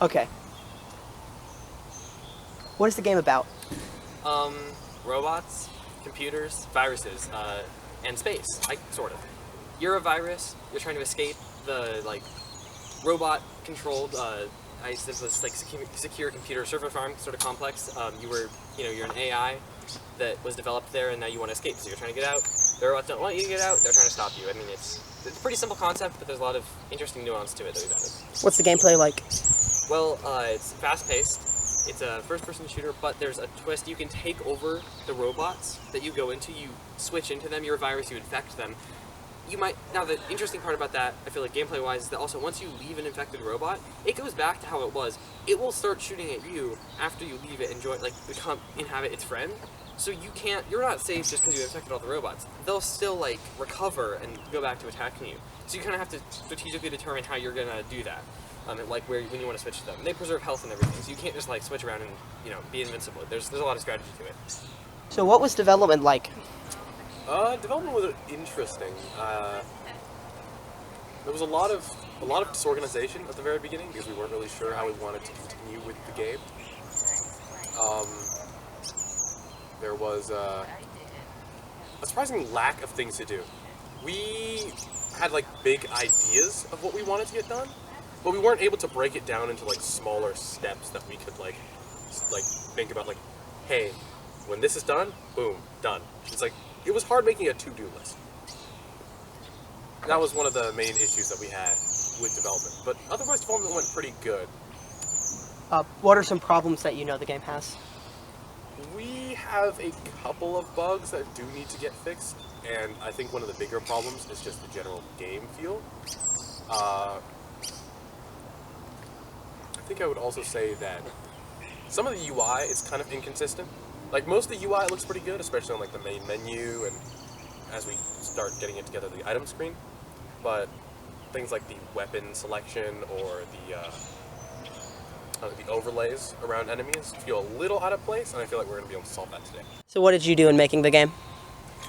Okay. What is the game about? Robots, computers, viruses, and space, sort of. You're a virus, you're trying to escape the, robot-controlled, secure computer server farm sort of complex. You're an AI that was developed there, and now you want to escape, so you're trying to get out. The robots don't want you to get out, they're trying to stop you. I mean, it's a pretty simple concept, but there's a lot of interesting nuance to it that we've added. What's the gameplay like? Well, it's fast-paced. It's a first-person shooter, but there's a twist. You can take over the robots that you go into. You switch into them. You're a virus. You infect them. Now, the interesting part about that, I feel like gameplay-wise, is that also once you leave an infected robot, it goes back to how it was. It will start shooting at you after you leave it and inhabit its friend. So you're not safe just because you infected all the robots. They'll still, recover and go back to attacking you. So you kind of have to strategically determine how you're going to do that. When you want to switch to them. And they preserve health and everything, so you can't just switch around and be invincible. There's a lot of strategy to it. So what was development like? Development was interesting. There was a lot of disorganization at the very beginning because we weren't really sure how we wanted to continue with the game. There was a surprising lack of things to do. We had big ideas of what we wanted to get done, but we weren't able to break it down into smaller steps that we could think about hey, when this is done, boom, done. It's it was hard making a to-do list. That was one of the main issues that we had with development, but otherwise development went pretty good. What are some problems that you know the game has? We have a couple of bugs that do need to get fixed, and I think one of the bigger problems is just the general game feel. I think I would also say that some of the UI is kind of inconsistent. Most of the UI looks pretty good, especially on the main menu and as we start getting it together, the item screen. But things like the weapon selection or the overlays around enemies feel a little out of place, and I feel like we're going to be able to solve that today. So what did you do in making the game?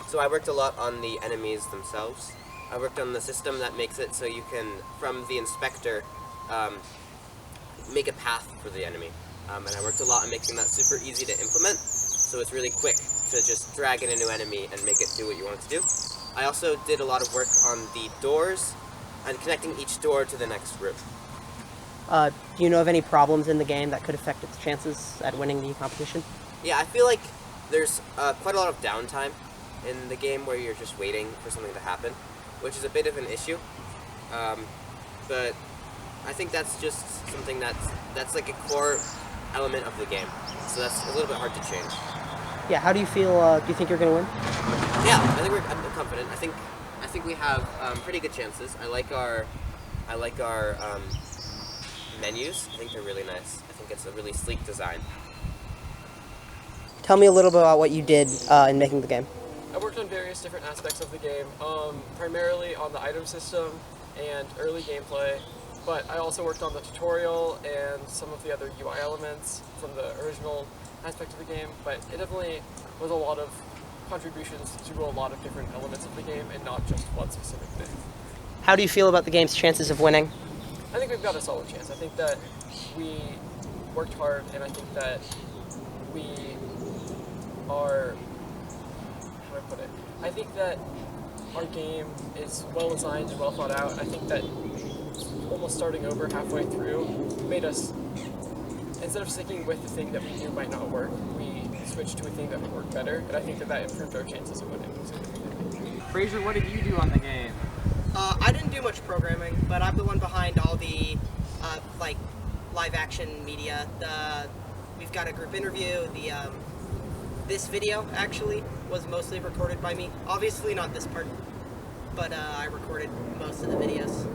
So I worked a lot on the enemies themselves. I worked on the system that makes it so you can, from the inspector, make a path for the enemy. And I worked a lot on making that super easy to implement, so it's really quick to just drag in a new enemy and make it do what you want it to do. I also did a lot of work on the doors and connecting each door to the next room. Do you know of any problems in the game that could affect its chances at winning the competition? Yeah, I feel like there's quite a lot of downtime in the game where you're just waiting for something to happen, which is a bit of an issue. But I think that's just something that's a core element of the game, so that's a little bit hard to change. Yeah, how do you feel, do you think you're going to win? Yeah, I'm confident. I think we have pretty good chances. I like our menus. I think they're really nice. I think it's a really sleek design. Tell me a little bit about what you did in making the game. I worked on various different aspects of the game, primarily on the item system and early gameplay, but I also worked on the tutorial and some of the other UI elements from the original aspect of the game, but it definitely was a lot of contributions to a lot of different elements of the game and not just one specific thing. How do you feel about the game's chances of winning? I think we've got a solid chance. I think that we worked hard, and I think that we are, how do I put it? I think that our game is well designed and well thought out. I think that almost starting over halfway through made us, instead of sticking with the thing that we knew might not work, we switched to a thing that would work better, and I think that improved our chances of winning. Fraser, what did you do on the game? I didn't do much programming, but I'm the one behind all the live action media. We've got a group interview. This video actually was mostly recorded by me. Obviously not this part, but I recorded most of the videos.